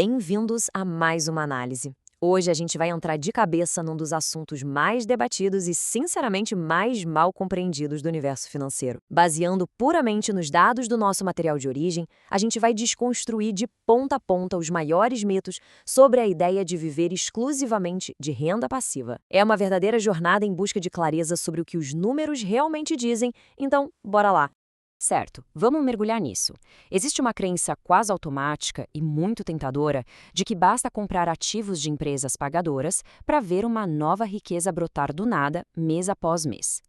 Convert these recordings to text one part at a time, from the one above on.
Bem-vindos a mais uma análise. Hoje a gente vai entrar de cabeça num dos assuntos mais debatidos e, sinceramente, mais mal compreendidos do universo financeiro. Baseando puramente nos dados do nosso material de origem, a gente vai desconstruir de ponta a ponta os maiores mitos sobre a ideia de viver exclusivamente de renda passiva. É uma verdadeira jornada em busca de clareza sobre o que os números realmente dizem, então, bora lá! Certo, vamos mergulhar nisso. Existe uma crença quase automática e muito tentadora de que basta comprar ativos de empresas pagadoras para ver uma nova riqueza brotar do nada, mês após mês.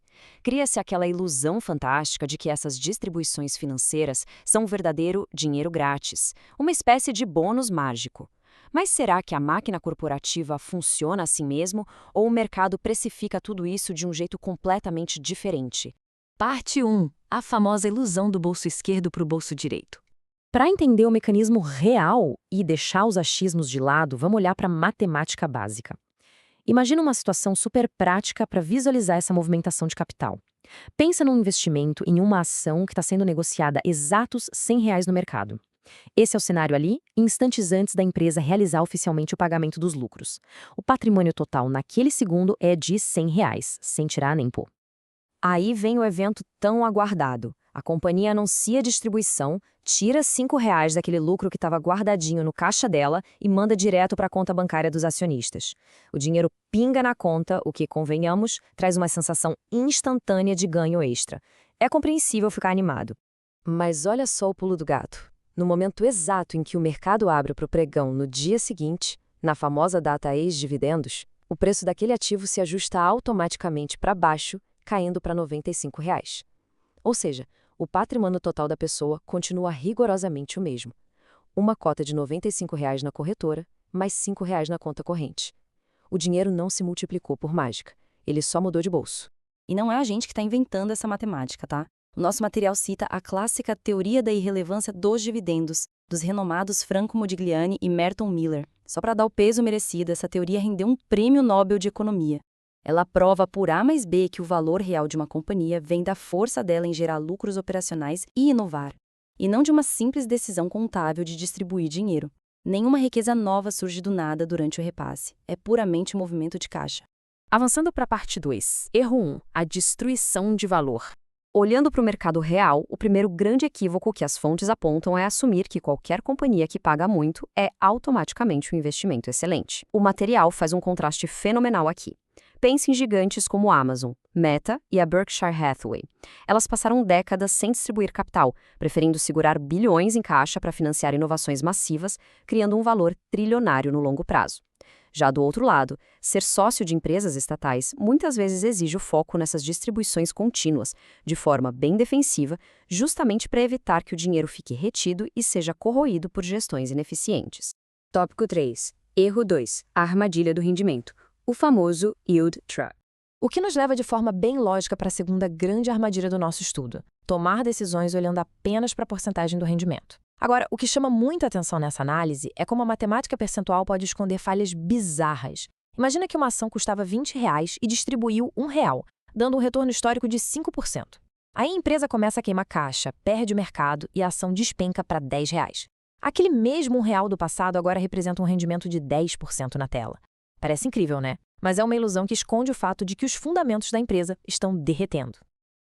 Cria-se aquela ilusão fantástica de que essas distribuições financeiras são um verdadeiro dinheiro grátis, uma espécie de bônus mágico. Mas será que a máquina corporativa funciona assim mesmo ou o mercado precifica tudo isso de um jeito completamente diferente? Parte 1. A famosa ilusão do bolso esquerdo para o bolso direito. Para entender o mecanismo real e deixar os achismos de lado, vamos olhar para a matemática básica. Imagina uma situação super prática para visualizar essa movimentação de capital. Pensa num investimento em uma ação que está sendo negociada exatos R$ 100 no mercado. Esse é o cenário ali, instantes antes da empresa realizar oficialmente o pagamento dos lucros. O patrimônio total naquele segundo é de R$ 100, sem tirar nem pôr. Aí vem o evento tão aguardado. A companhia anuncia a distribuição, tira R$ 5 daquele lucro que estava guardadinho no caixa dela e manda direto para a conta bancária dos acionistas. O dinheiro pinga na conta, o que, convenhamos, traz uma sensação instantânea de ganho extra. É compreensível ficar animado. Mas olha só o pulo do gato. No momento exato em que o mercado abre para o pregão no dia seguinte, na famosa data ex-dividendos, o preço daquele ativo se ajusta automaticamente para baixo, caindo para R$ 95. Ou seja, o patrimônio total da pessoa continua rigorosamente o mesmo. Uma cota de R$ 95 na corretora, mais R$ 5 na conta corrente. O dinheiro não se multiplicou por mágica, ele só mudou de bolso. E não é a gente que está inventando essa matemática, tá? O nosso material cita a clássica teoria da irrelevância dos dividendos, dos renomados Franco Modigliani e Merton Miller. Só para dar o peso merecido, essa teoria rendeu um prêmio Nobel de Economia. Ela prova por A mais B que o valor real de uma companhia vem da força dela em gerar lucros operacionais e inovar, e não de uma simples decisão contábil de distribuir dinheiro. Nenhuma riqueza nova surge do nada durante o repasse, é puramente movimento de caixa. Avançando para a parte 2. Erro 1. A destruição de valor. Olhando para o mercado real, o primeiro grande equívoco que as fontes apontam é assumir que qualquer companhia que paga muito é automaticamente um investimento excelente. O material faz um contraste fenomenal aqui. Pense em gigantes como a Amazon, Meta e a Berkshire Hathaway. Elas passaram décadas sem distribuir capital, preferindo segurar bilhões em caixa para financiar inovações massivas, criando um valor trilionário no longo prazo. Já do outro lado, ser sócio de empresas estatais muitas vezes exige o foco nessas distribuições contínuas, de forma bem defensiva, justamente para evitar que o dinheiro fique retido e seja corroído por gestões ineficientes. Tópico 3. Erro 2. A armadilha do rendimento. O famoso yield trap. O que nos leva de forma bem lógica para a segunda grande armadilha do nosso estudo: tomar decisões olhando apenas para a porcentagem do rendimento. Agora, o que chama muita atenção nessa análise é como a matemática percentual pode esconder falhas bizarras. Imagina que uma ação custava R$ 20 e distribuiu R$ 1, dando um retorno histórico de 5%. Aí a empresa começa a queimar caixa, perde o mercado e a ação despenca para R$ 10. Aquele mesmo R$ 1 do passado agora representa um rendimento de 10% na tela. Parece incrível, né? Mas é uma ilusão que esconde o fato de que os fundamentos da empresa estão derretendo.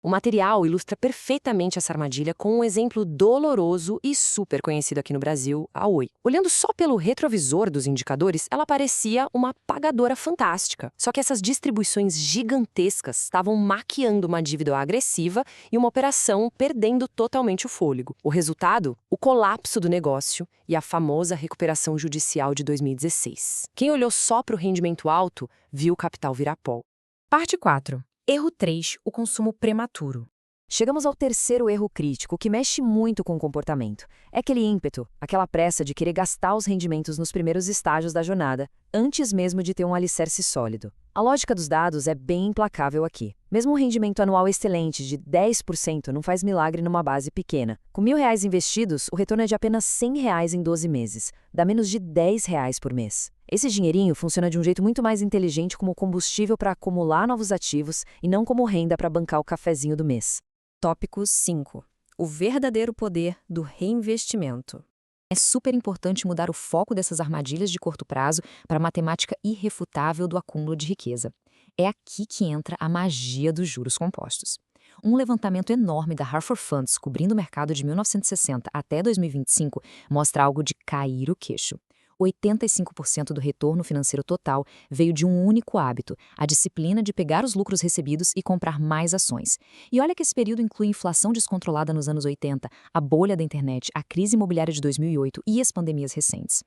O material ilustra perfeitamente essa armadilha com um exemplo doloroso e super conhecido aqui no Brasil, a Oi. Olhando só pelo retrovisor dos indicadores, ela parecia uma pagadora fantástica. Só que essas distribuições gigantescas estavam maquiando uma dívida agressiva e uma operação perdendo totalmente o fôlego. O resultado? O colapso do negócio e a famosa recuperação judicial de 2016. Quem olhou só para o rendimento alto, viu o capital virar pó. Parte 4. Erro 3. O consumo prematuro. Chegamos ao terceiro erro crítico, que mexe muito com o comportamento. É aquele ímpeto, aquela pressa de querer gastar os rendimentos nos primeiros estágios da jornada, antes mesmo de ter um alicerce sólido. A lógica dos dados é bem implacável aqui. Mesmo um rendimento anual excelente de 10% não faz milagre numa base pequena. Com R$ 1.000 investidos, o retorno é de apenas R$ 100 em 12 meses. Dá menos de R$ 10 por mês. Esse dinheirinho funciona de um jeito muito mais inteligente como combustível para acumular novos ativos e não como renda para bancar o cafezinho do mês. Tópico 5. O verdadeiro poder do reinvestimento. É super importante mudar o foco dessas armadilhas de curto prazo para a matemática irrefutável do acúmulo de riqueza. É aqui que entra a magia dos juros compostos. Um levantamento enorme da Hartford Funds, cobrindo o mercado de 1960 até 2025, mostra algo de cair o queixo. 85% do retorno financeiro total veio de um único hábito, a disciplina de pegar os lucros recebidos e comprar mais ações. E olha que esse período inclui inflação descontrolada nos anos 80, a bolha da internet, a crise imobiliária de 2008 e as pandemias recentes.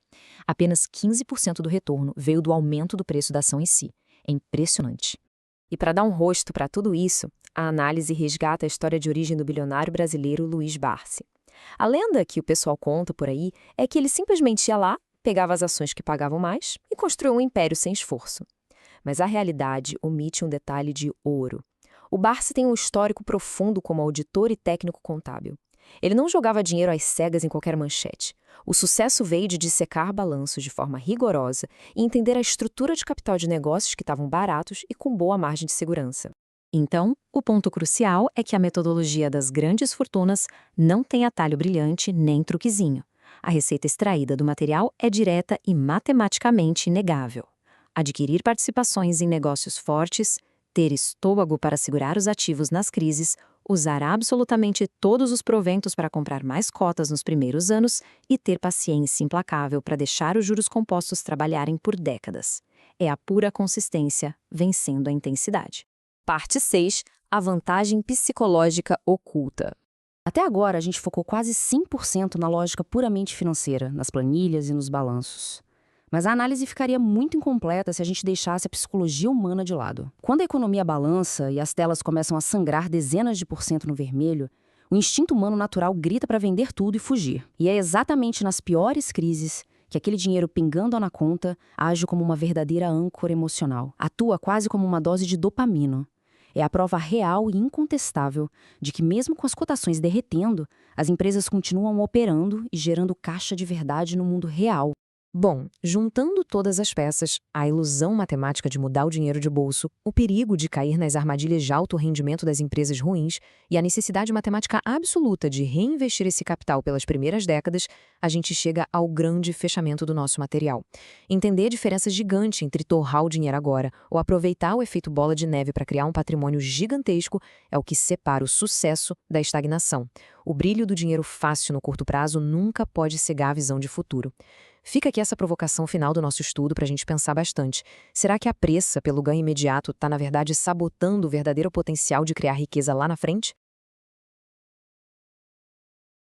Apenas 15% do retorno veio do aumento do preço da ação em si. É impressionante. E para dar um rosto para tudo isso, a análise resgata a história de origem do bilionário brasileiro Luiz Barsi. A lenda que o pessoal conta por aí é que ele simplesmente ia lá, pegava as ações que pagavam mais e construiu um império sem esforço. Mas a realidade omite um detalhe de ouro. O Barsi tem um histórico profundo como auditor e técnico contábil. Ele não jogava dinheiro às cegas em qualquer manchete. O sucesso veio de dissecar balanços de forma rigorosa e entender a estrutura de capital de negócios que estavam baratos e com boa margem de segurança. Então, o ponto crucial é que a metodologia das grandes fortunas não tem atalho brilhante nem truquezinho. A receita extraída do material é direta e matematicamente inegável. Adquirir participações em negócios fortes, ter estômago para segurar os ativos nas crises, usar absolutamente todos os proventos para comprar mais cotas nos primeiros anos e ter paciência implacável para deixar os juros compostos trabalharem por décadas. É a pura consistência vencendo a intensidade. Parte 6. A vantagem psicológica oculta. Até agora, a gente focou quase 100% na lógica puramente financeira, nas planilhas e nos balanços. Mas a análise ficaria muito incompleta se a gente deixasse a psicologia humana de lado. Quando a economia balança e as telas começam a sangrar dezenas de por cento no vermelho, o instinto humano natural grita para vender tudo e fugir. E é exatamente nas piores crises que aquele dinheiro pingando na conta age como uma verdadeira âncora emocional. Atua quase como uma dose de dopamina. É a prova real e incontestável de que, mesmo com as cotações derretendo, as empresas continuam operando e gerando caixa de verdade no mundo real. Bom, juntando todas as peças, a ilusão matemática de mudar o dinheiro de bolso, o perigo de cair nas armadilhas de alto rendimento das empresas ruins e a necessidade matemática absoluta de reinvestir esse capital pelas primeiras décadas, a gente chega ao grande fechamento do nosso material. Entender a diferença gigante entre torrar o dinheiro agora ou aproveitar o efeito bola de neve para criar um patrimônio gigantesco é o que separa o sucesso da estagnação. O brilho do dinheiro fácil no curto prazo nunca pode cegar a visão de futuro. Fica aqui essa provocação final do nosso estudo para a gente pensar bastante. Será que a pressa pelo ganho imediato está, na verdade, sabotando o verdadeiro potencial de criar riqueza lá na frente?